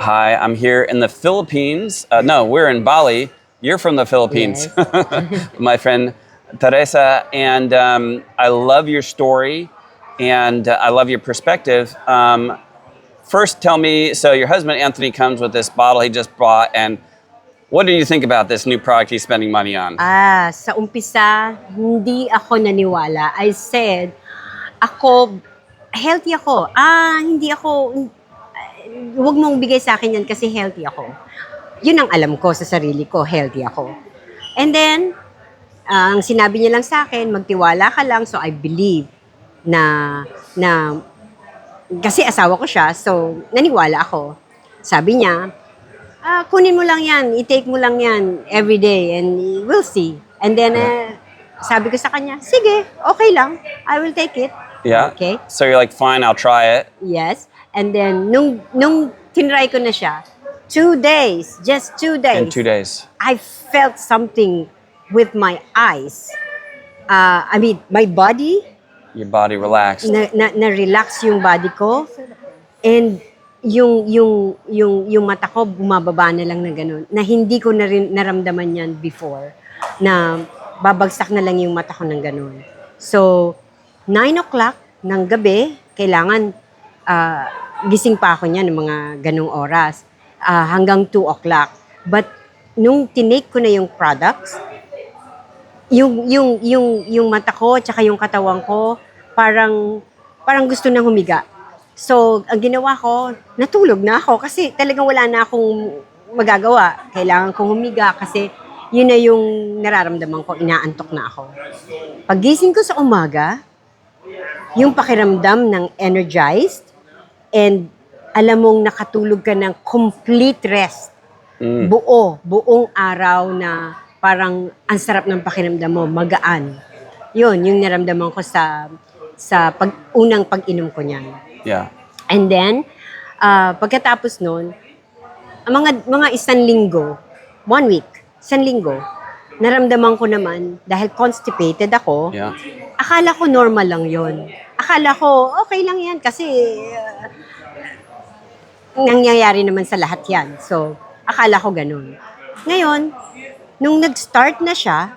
Hi, I'm here in the Philippines. No, we're in Bali. You're from the Philippines, Yes. my friend Teresa. And I love your story and I love your perspective. First, tell me, so your husband Anthony comes with this bottle he just bought, and what do you think about this new product he's spending money on? Sa umpisa, hindi ako naniwala. I said, ako, healthy ako. Hindi ako, huwag mong bigay sa akin yan kasi healthy ako. Yun ang alam ko sa sarili ko, healthy ako. And then, ang sinabi niya lang sa akin, magtiwala ka lang. So, I believe na kasi asawa ko siya, so naniwala ako. Sabi niya, kunin mo lang yan, i-take mo lang yan every day and we'll see. And then, sabi ko sa kanya, sige, okay lang, I will take it. Yeah? Okay? So you're like, fine, I'll try it. Yes. And then, nung tinry ko na siya, 2 days, just 2 days. In 2 days. I felt something with my eyes. My body, Your body relaxed. na-relax yung body ko. And yung mata ko bumababa na lang na ganun. Na hindi ko na rin naramdaman yan before. Na babagsak na lang yung mata ko ng ganun. So, 9 o'clock ng gabi, kailangan gising pa ako niyan ng mga ganung oras. Hanggang 2 o'clock. But nung tinake ko na yung products, yung mata ko tsaka yung katawan ko parang gusto nang humiga. So, ang ginawa ko, natulog na ako kasi talagang wala na akong magagawa. Kailangan kong humiga kasi yun na yung nararamdaman ko, inaantok na ako. Paggising ko sa umaga, yung pakiramdam ng energized and alam mong nakatulog ka ng complete rest. Buong araw na parang ang sarap ng pakiramdam mo, magaan. Yun, yung naramdaman ko sa unang pag-inom ko niyan. Yeah. And then, pagkatapos nun, mga 1 linggo, 1 week, 1 linggo, naramdaman ko naman, dahil constipated ako, Yeah. akala ko normal lang yon. Akala ko, okay lang yan kasi nangyayari naman sa lahat yan. So, akala ko ganun. Ngayon, nung nag-start na siya,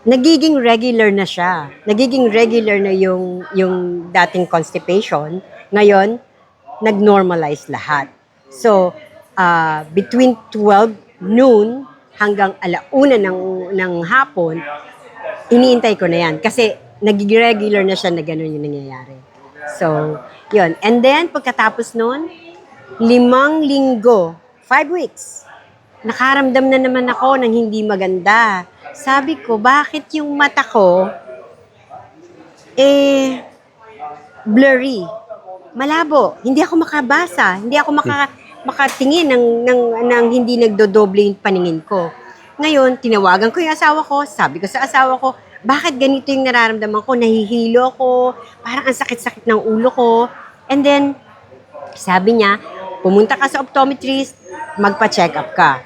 nagiging regular na siya. Nagiging regular na yung dating constipation. Ngayon, nag-normalize lahat. So, between 12 noon hanggang 1:00 ng hapon, iniintay ko na yan. Kasi nagiging regular na siya na gano'n yung nangyayari. So, yun. And then, pagkatapos noon, 5 linggo, 5 weeks, nakaramdam na naman ako ng hindi maganda. Sabi ko, bakit yung mata ko, blurry, malabo, hindi ako makabasa, hindi ako makatingin ng hindi nagdodoble yung paningin ko. Ngayon, tinawagan ko yung asawa ko, sabi ko sa asawa ko, bakit ganito yung nararamdaman ko, nahihilo ko, parang ang sakit-sakit ng ulo ko. And then, sabi niya, pumunta ka sa optometrist, magpa-check up ka.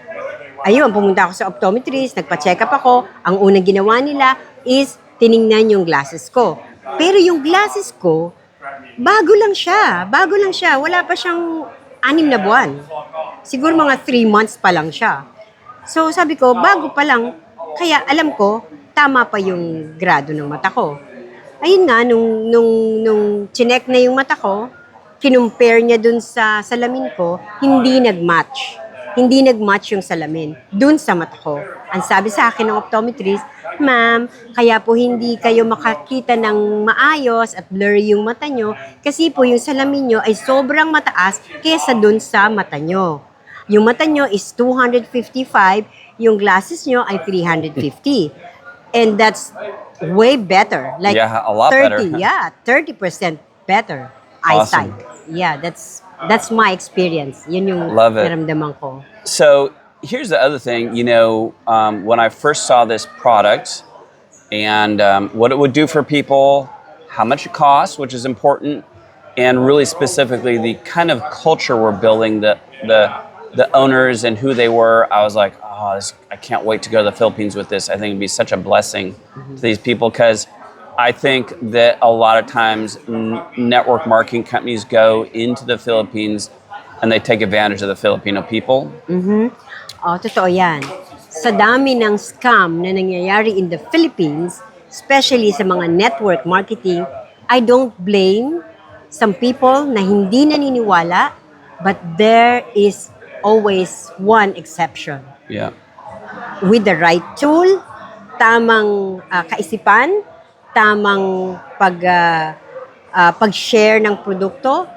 Ayun, pumunta ako sa optometrist, nagpa-check up ako. Ang unang ginawa nila is tiningnan yung glasses ko. Pero yung glasses ko, bago lang siya. Wala pa siyang 6 na buwan. Siguro mga 3 months pa lang siya. So sabi ko, bago pa lang, kaya alam ko, tama pa yung grado ng mata ko. Ayun nga, nung chinek na yung mata ko, kinumpare niya dun sa salamin ko, hindi nag-match. Hindi nag-match yung salamin dun sa mata ko. Ang sabi sa akin ng optometrist, ma'am, kaya po hindi kayo makakita ng maayos at blurry yung mata nyo kasi po yung salamin nyo ay sobrang mataas kesa dun sa mata nyo. Yung mata nyo is 255, yung glasses nyo ay 350. And that's way better. Like Yeah, a lot 30, better. Yeah, 30% better eyesight. Yeah, that's my experience. Yun yung Love it. naramdaman ko. So here's the other thing, when I first saw this product and what it would do for people, how much it costs, which is important, and really specifically the kind of culture we're building, the owners and who they were, I was like, I can't wait to go to the Philippines with this. I think it'd be such a blessing to these people because I think that a lot of times network marketing companies go into the Philippines and they take advantage of the Filipino people. Oh, totoo yan. Sa dami ng scam na nangyayari in the Philippines, especially sa mga network marketing, I don't blame some people na hindi naniniwala, but there is always one exception. Yeah. With the right tool, tamang kaisipan, tamang pag-share ng produkto,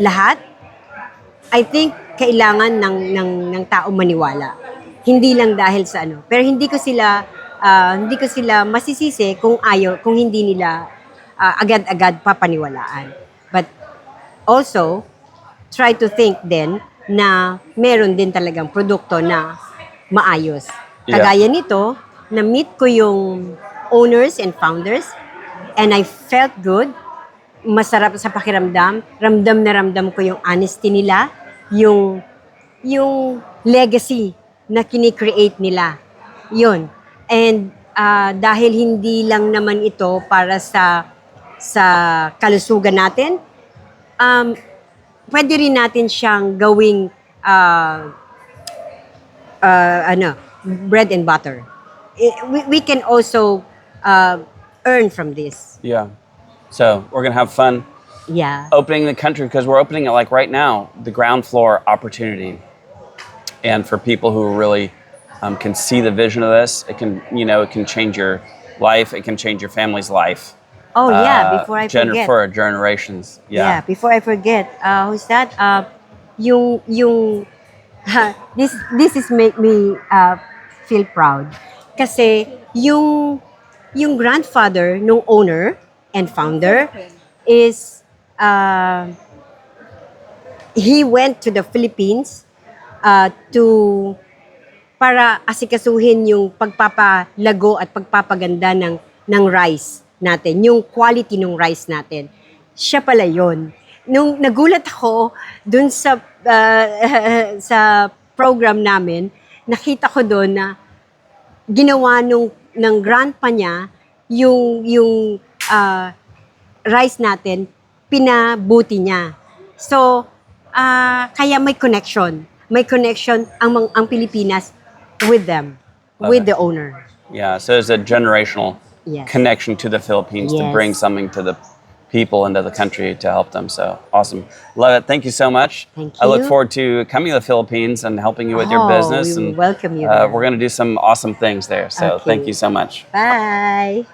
lahat, I think kailangan ng tao maniwala. Hindi lang dahil sa ano. Pero hindi ko sila masisisi kung hindi nila agad-agad papaniwalaan. But also try to think din na meron din talagang produkto na maayos. Yeah. Kagaya nito, na-meet ko yung owners and founders and I felt good. Masarap sa pakiramdam. Ramdam na ramdam ko yung honesty nila, yung legacy na kini-create nila. Yun. And dahil hindi lang naman ito para sa kalusugan natin, pwede rin natin siyang gawing bread and butter. We can also earn from this. Yeah. So we're gonna have fun Yeah. opening the country because we're opening it like right now, the ground floor opportunity. And for people who really can see the vision of this, it can change your life. It can change your family's life. Oh yeah, before I forget. For generations. Yeah, before I forget. Who's that? This is make me feel proud. Kasi yung grandfather nung owner and founder is he went to the Philippines para asikasuhin yung pagpapalago at pagpapaganda ng rice natin, yung quality ng rice natin. Siya pala yon. Nung nagulat ako dun sa program namin, nakita ko doon na ginawa ng grandpa niya yung rice natin, pinabuti niya. So, kaya may connection. May connection ang Pilipinas with them, with the owner. Yeah, so there's a generational Yes. connection to the Philippines to Yes. bring something to the people and to the country to help them. So awesome. Love it. Thank you so much. Thank I look you. forward to coming to the Philippines and helping you with your Oh, business. we And welcome you there. we're going to do some awesome things there. So Okay. thank you so much. Bye!